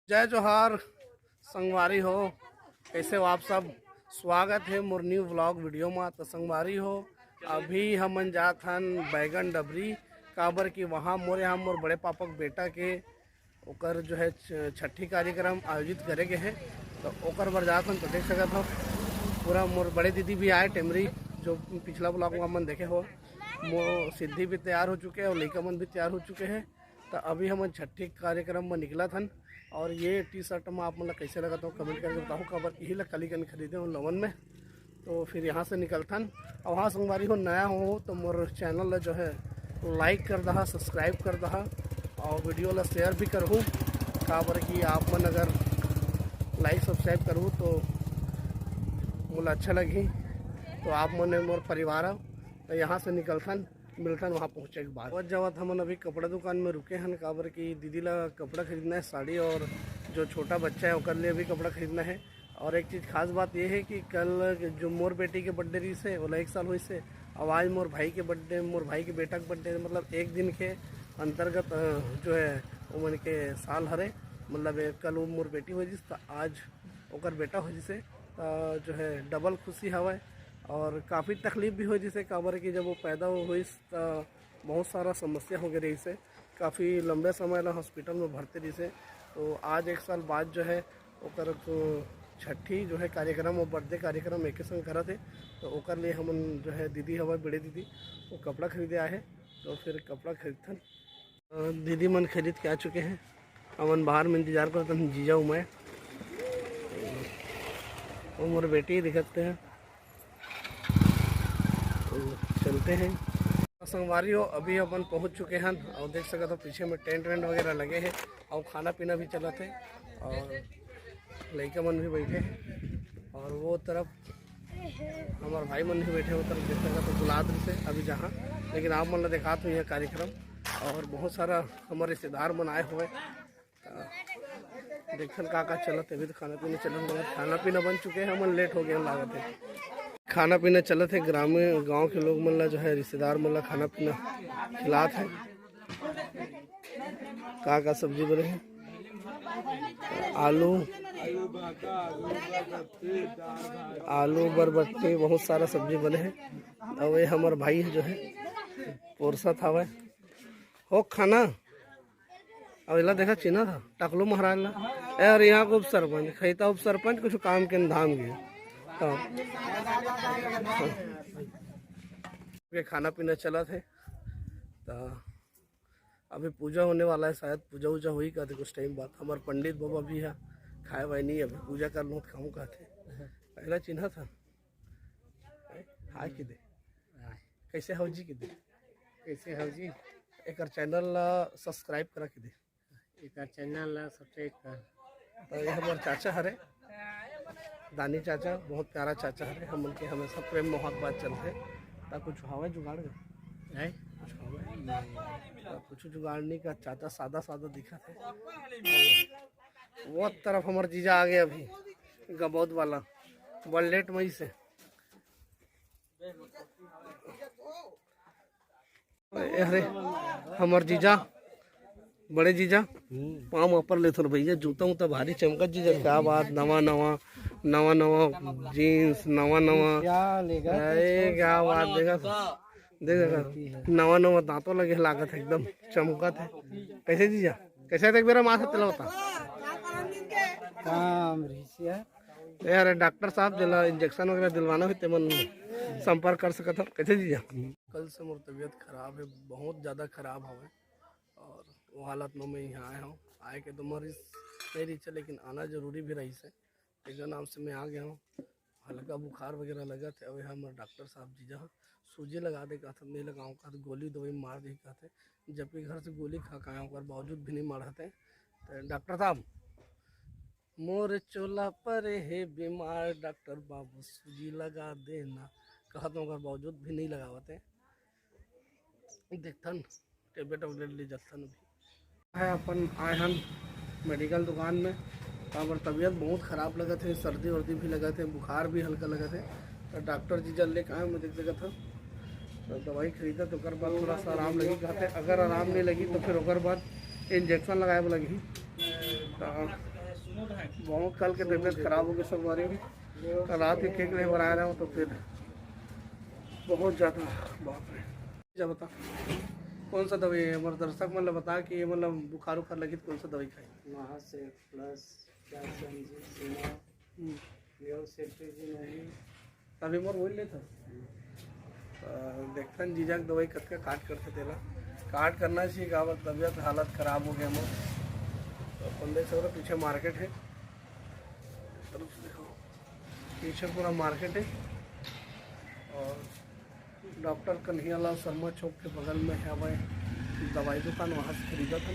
जय जोहार संगवारी हो। कैसे हो आप सब। स्वागत है मोर न्यू व्लॉग वीडियो में। तो संगवारी हो, अभी हमन जात हन बैगन डबरी काबर की वहाँ मोर बड़े पापा के बेटा के ओकर जो है छठी कार्यक्रम आयोजित करे के है। तो ओकर बर जात हन। तो देख सकत हो पूरा मोर बड़े दीदी भी आए टेमरी, जो पिछला ब्लॉग में हमन देखे हो। सिद्धि भी तैयार हो चुके हैं और लड़का मन भी तैयार हो चुके हैं। तो अभी हम छठी कार्यक्रम में निकला था। और ये टी शर्ट में आप मतलब कैसे लगा तो कमेंट करके बताओ। खबर यही लग कल कन खरीदे हो लवन में। तो फिर यहाँ से निकलता और वहाँ संगवारी हो नया हो तो मोर चैनल जो है लाइक कर दहा, सब्सक्राइब कर दहा और वीडियो ला शेयर भी करूँ। खबर कि आप मन अगर लाइक सब्सक्राइब करूँ तो मुझे अच्छा लगी। तो आप मन मोर परिवार हो। तो यहाँ से निकलथन मिलथन वहाँ पहुँचे के बाद। और जब हम अभी कपड़ा दुकान में रुके हैं काबर की दीदी ला कपड़ा खरीदना है, साड़ी, और जो छोटा बच्चा है उसके लिए भी कपड़ा खरीदना है। और एक चीज़ खास बात यह है कि कल जो मोर बेटी के बर्थडे रही से वो 1 साल हुई से, अब आज मोर भाई के बर्थडे, मोर भाई के बेटा के बर्थडे, मतलब एक दिन के अंतर्गत जो है वो मन के साल हरे। मतलब कल वो मोर बेटी हो जिस तो आज ओकर बेटा हो जिसे जो है डबल खुशी हवा। और काफ़ी तकलीफ भी हो जिसे काबर कि जब वो पैदा हुई तो बहुत सारा समस्या हो गई रही से, काफ़ी लंबे समय ला हॉस्पिटल में भर्ती रही से। तो आज 1 साल बाद जो है ओकर को छठी जो है कार्यक्रम और बर्थडे कार्यक्रम एक संग करा थे। तो ओकर लिए हम जो है दीदी हवा बड़े दीदी वो कपड़ा खरीदे आए हैं। तो फिर कपड़ा खरीदथन दीदी मन खरीद के आ चुके हैं। हमन बाहर में इंतजार करते हैं जीजा उमाए उम्र बेटी दिखते हैं। तो चलते हैं संगवारी हो। अभी अपन पहुंच चुके हैं और देख सकते हो पीछे में टेंट वेंट वगैरह लगे हैं और खाना पीना भी चला थे और लड़का मन भी बैठे और वो तरफ हमारे भाई मन भी बैठे। वो तरफ देख सकते तो गुलाद से अभी जहाँ, लेकिन आप मन देखा तो यह कार्यक्रम और बहुत सारा हमारे रिश्तेदार मन आए हुए। देखन का चलत है। अभी तो खाना पीना चलत, खाना पीना बन चुके हैं। हम लेट हो गए लागत है। खाना पीना चलत है। ग्रामीण गांव के लोग मन ला जो है रिश्तेदार मन ला खाना पीना खिलात है। का सब्जी बने हैं, आलू बरबट्टी, बहुत सारा सब्जी बने हैं। और ये हमारे भाई जो है पोरसा था वह हो खाना। अब इला देखा चिन्ह था टकलू महाराज ला यार यहाँ को उप सरपंच खैता उप सरपंच कुछ काम के धाम गए। तो खाना पीना चला थे। तो अभी पूजा होने वाला है, शायद पूजा वूजा हुई का कुछ टाइम बाद। हमारे पंडित बाबा भी है, खाए वाए नहीं अभी पूजा कर लो खाऊँ का थे। पहला चिन्ह था हाय कि दे कैसे हो जी कि दे कैसे हो जी। एक चैनल ला सब्सक्राइब करा कि दे, एक चैनल ला सब्सक्राइब कर। तो ये हमारे चाचा हरे दानी चाचा, बहुत प्यारा चाचा है। हम उनके हमेशा प्रेम मोहब्बत चलते। कुछ हवा जुगाड़ है कुछ जुगाड़ नहीं का चाचा सादा सादा दिखा थे। वो तरफ हमारे जीजा आ गए अभी गबौद वाला बड़ लेट मई से। अरे हमारे जीजा बड़े जीजा पाँव ऊपर ले थोड़ा भैया, जूता उता भारी चमका जीजा। क्या बात, नवा जीन्स नवा क्या बात देखा नवा दांतों लगे लागत है एकदम चमकत है। कैसे जीजा कैसे देख मेरा माथा तिला होता यार डॉक्टर साहब दिला इंजेक्शन वगैरह दिलवाना हो तो मन संपर्क कर सकता हो। कैसे जीजा कल से मोर तबीयत खराब है, बहुत ज़्यादा खराब है और वो हालत में मैं यहाँ आया हूँ। आए के तो मरीज नहीं रही, लेकिन आना जरूरी भी रही से एक नाम से मैं आ गया हूँ। हल्का बुखार वगैरह लगा थे। अब हमारे डॉक्टर साहब जी जहाँ सूजी लगा दे कहते नहीं लगाऊँ का, गोली दवाई मार दी कहते, जबकि घर से गोली खा के आया पर बावजूद भी नहीं मारते। तो डॉक्टर साहब मोर चोला पर है बीमार, डॉक्टर बाबू सूजी लगा देना कहते मगर बावजूद भी नहीं लगावते। देखथन टेबलेट वगैरह ले जाथन है। अपन आए हम मेडिकल दुकान में। और तबीयत बहुत ख़राब लगा थे, सर्दी वर्दी भी लगा थे, बुखार भी हल्का लगा थे। तो डॉक्टर जी जल लेके आए, मैं देख सका था तो दवाई खरीदा। तो बाद थोड़ा सा आराम लगी कहते, अगर आराम नहीं लगी तो फिर बाद इंजेक्शन लगाए लगी। तो बहुत कल के तबीयत खराब हो गई संगवारी में। कल रात के केक नहीं बना रहा हूँ तो फिर बहुत ज़्यादा बाप रे। जब बता कौन सा दवाई है हमारे दर्शक मतलब बता कि ये मतलब बुखार उखार लगी तो कौन सा दवाई खाई? से प्लस अभी मोर बोल लेता देखता जीजा की दवाई कत का काट करते तेला काट करना चाहिए का तबीयत हालत ख़राब हो गया मोर। तो अपन देख सकते पीछे मार्केट है, देखो पीछे पूरा मार्केट है और डॉक्टर कन्हैयालाल शर्मा चौक के बगल में है वह दवाई दुकान, वहाँ से खरीदा था।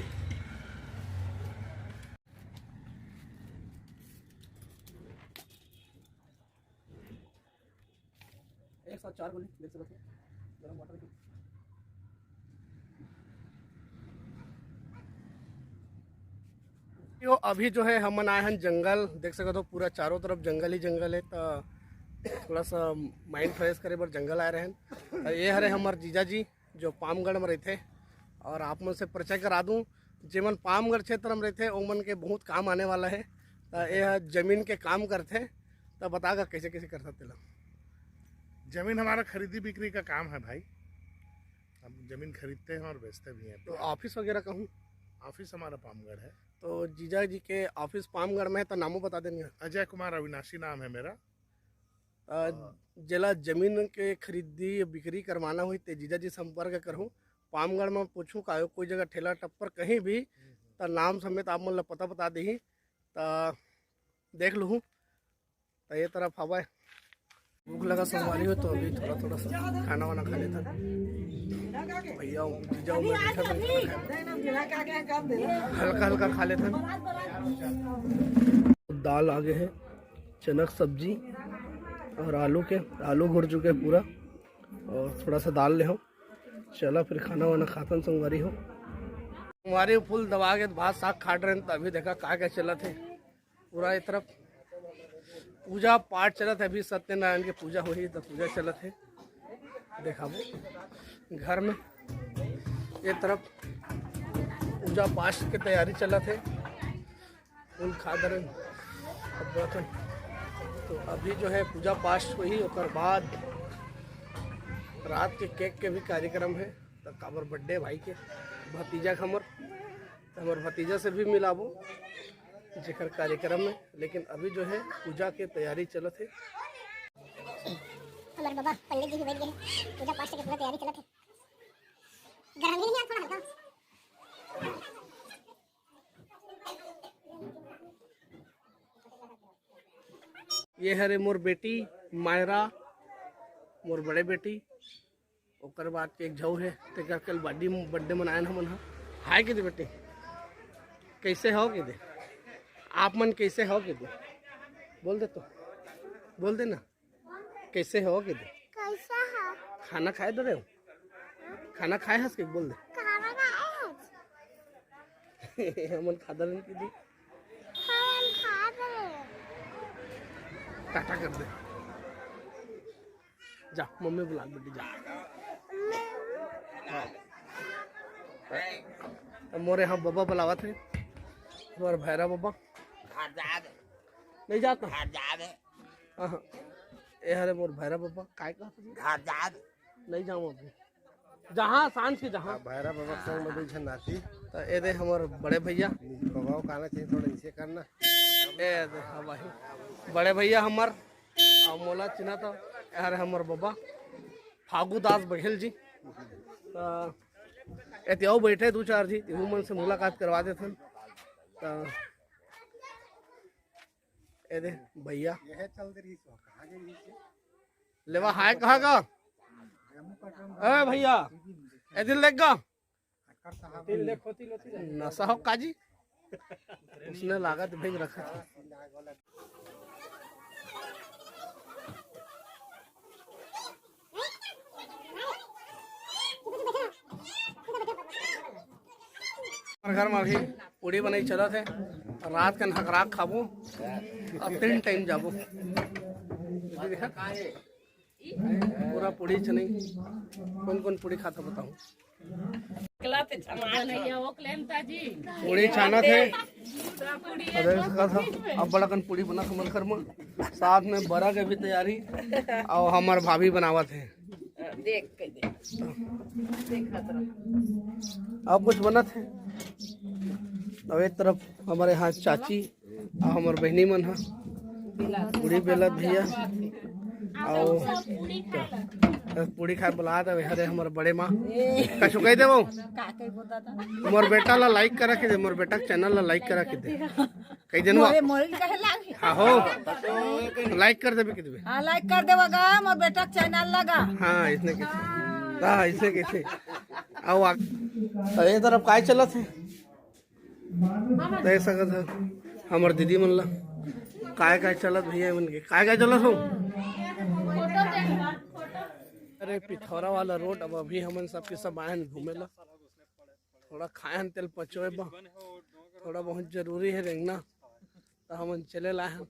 104 गोली देख सकते हो गर्म वाटर की। यो अभी जो है हम आए हैं जंगल, देख सकते हो पूरा चारों तरफ जंगल ही जंगल है। तो थोड़ा सा माइंड फ्रेश करे पर जंगल आए रहे हैं। ये हरे हमारे जीजा जी जो पामगढ़ में रहते और आप मन से परिचय करा दूं जेमन पामगढ़ क्षेत्र में रहते ओमन के बहुत काम आने वाला है। तो ये जमीन के काम करते तो बतागा कैसे कैसे कर सकते लोग। जमीन हमारा खरीदी बिक्री का काम है भाई, हम जमीन खरीदते हैं और बेचते भी हैं। तो ऑफिस वगैरह कहूँ? ऑफिस हमारा पामगढ़ है। तो जीजा जी के ऑफिस पामगढ़ में है तो नामों बता देंगे। अजय कुमार अविनाशी नाम है मेरा। जला जमीन के खरीदी बिक्री करवाना हुई तो जीजा जी संपर्क करूँ। पामगढ़ में पूछूँ का कोई जगह ठेला टप्पर कहीं भी तो नाम समेत आप मतलब पता बता दी तो देख लूँ। तो ये तरफ हवा भूख लगा संगवारी हो तो अभी थोड़ा थोड़ा सा खाना वाना खा लेता भैया जीजा हल्का हल्का खा लेता। दाल आगे है, चनक सब्जी और आलू घुर चुके पूरा और थोड़ा सा दाल ले हो। चला फिर खाना वाना खातन संगवारी हो। संगवारी फुल दबा के भात साग खाट रहे तो अभी देखा क्या चला थे पूरा एक तरफ पूजा पाठ चला था। अभी सत्यनारायण की पूजा हुई तो पूजा चला थे देखा वो घर में ये तरफ पूजा पाठ की तैयारी चला थे फुल खादर। तो अभी जो है पूजा पाठ हुई और बाद रात के केक के भी कार्यक्रम है। तो काबर बर्थडे भाई के भतीजा खमर तो हमारे भतीजा से भी मिलाबो जेकर कार्यक्रम में। लेकिन अभी जो है पूजा के तैयारी चलत है। हमारे बाबा पंडित जी भी बैठ गए पूजा पाठ की पूरा तैयारी चलत है। गर्मी नहीं है थोड़ा हल्का। ये हरे मोर बेटी मायरा मोर बड़े बेटी ओकर बाद एक झऊ है तेकर कल बर्थडे मनाए हमन हाय के दे बेटी कैसे हो के दे आप मन कैसे हो के दे बोल दे तो बोल दे ना कैसे हो के दे कैसा है खाना खाए दे रहे हो खाना खाए हंस के बोल दे खाना खाए हमन खादर की दी हम खा रहे टाटा कर दे जा मम्मी बुला बेटी जा। मोरे यहाँ बाबा बुलावा थे तुम्हारे भैरा बाबा नहीं जाता हाँ ये हरे मोर भैरा बाबा काय का नहीं जाऊँ अभी जहाँ सांझ के जहाँ भैरव बाबा संग में बैठन नाती तो ये दे हमारे बड़े भैया बाबा कहना चाहिए थोड़ा इसे करना ए दे हाँ भाई बड़े भैया हमार और मोला चिन्हा था यार हमारे बाबा फागू दास बघेल जी। तो एतियाओ बैठे दो चार जी तिहू मन से मुलाकात करवा देते तो ए दे भैया लेवा हाय कहाँ का ए भैया ए दिल देख गा नशा हो काजी उसने लागत भेज रखा था। घर में अभी पूड़ी बनाई चला थे रात का नखराक खाबो अब 3 टाइम जाबो पूरा पूड़ी चने कौन कौन पूड़ी खाता बताऊँ। पूड़ी छाना थे अरे इसका था अब बड़ा कन पूड़ी बना हमारे घर में साथ में बड़ा के भी तैयारी और हमारे भाभी बनावा थे अब कुछ बना थे अब एक तरफ हमारे यहाँ चाची और हमारे बहनी मन है पूड़ी बेलत भैया और पूड़ी खाए बुला दे हरे हमारे बड़े माँ कछु कह दे वो मोर बेटा ला लाइक करा के दे मोर बेटा के चैनल ला लाइक करा के दे कई दिन हाँ हो लाइक कर दे भी कितने हाँ लाइक कर देगा मोर बेटा के चैनल लगा हाँ इसने कैसे हाँ इसने कैसे आओ ये तरफ काय चला थे दे सकत है हमार दीदी मन ला काय चलत भैया मन के काय चलत हो अरे पिथौरा वाला रोड अब अभी हमन सबके सब आए घूमे ला थोड़ा खाए तेल पचोए बा थोड़ा बहुत जरूरी है रेंगना तो हमन चले लाए हैं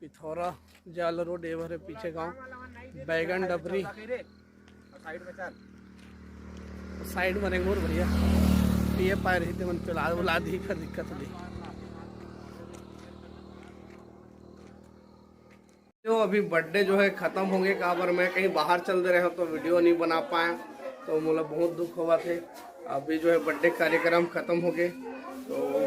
पिथौरा जाल रोड एवरे पीछे गांव बैगन डबरी साइड में रेंगोर भैया पिए पाए रही थे मन पिला बुला दी का दिक्कत नहीं जो अभी बर्थडे जो है ख़त्म होंगे काबर मैं कहीं बाहर चल दे रहे हो तो वीडियो नहीं बना पाए तो मुझे बहुत दुख हुआ थे अभी जो है बर्थडे कार्यक्रम ख़त्म हो गए तो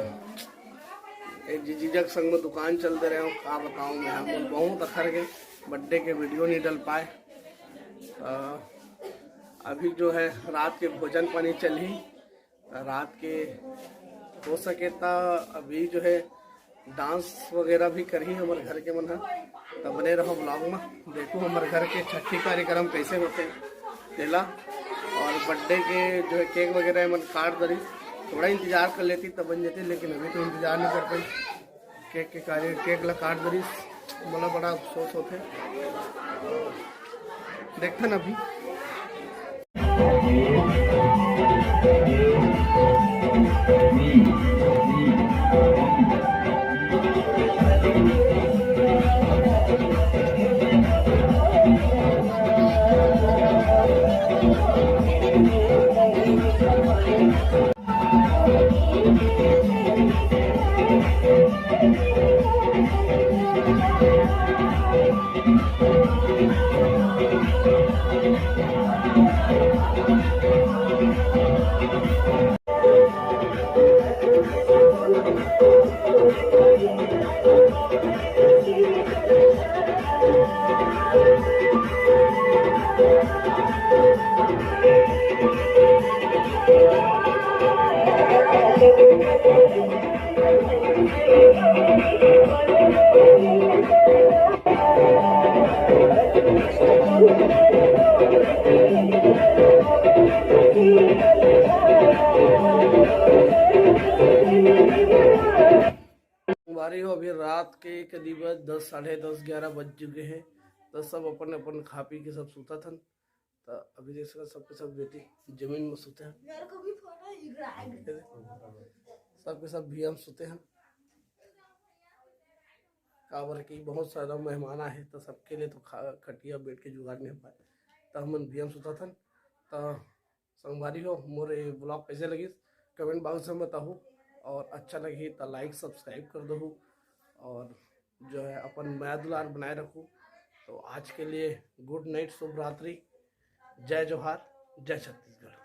एक जीजक संग में दुकान चल दे रहे हो क्या बताऊँ मैं आपको बहुत अखर के बर्थडे के वीडियो नहीं डल पाए अभी जो है रात के भोजन पानी चल ही रात के हो सके तो अभी जो है डांस वगैरह भी करी हमारे घर के मन तब बने रहो ब्लॉग में देखो हमारे घर के छठी कार्यक्रम कैसे होते तेला और बर्थडे के जो है केक वगैरह मन काट दरी थोड़ा इंतजार कर लेती तब बन जाती लेकिन अभी तो इंतजार नहीं कर पाई केक ला काट दरी बोला बड़ा अफसोस होते देखते ना अभी बारी हो अभी रात के करीब 10 साढ़े 10 11 बज चुके हैं तो सब अपन अपन खा पी के सब सूता था तो अभी देख सकते सबके सब बेटी जमीन में सोते हैं सबके सब भी हम सोते हैं काबर की बहुत सारा मेहमान आए तो सबके लिए तो खटिया बैठ के जुगाड़ नहीं हो पाए तो हम भी हम सोता था तो संगवारी हो मोरे ब्लॉग कैसे लगी कमेंट बॉक्स में बताओ और अच्छा लगी तो लाइक सब्सक्राइब कर दो और जो है अपन नया दुलार बनाए रखूँ तो आज के लिए गुड नाइट शुभ रात्रि जय जोहार जय छत्तीसगढ़।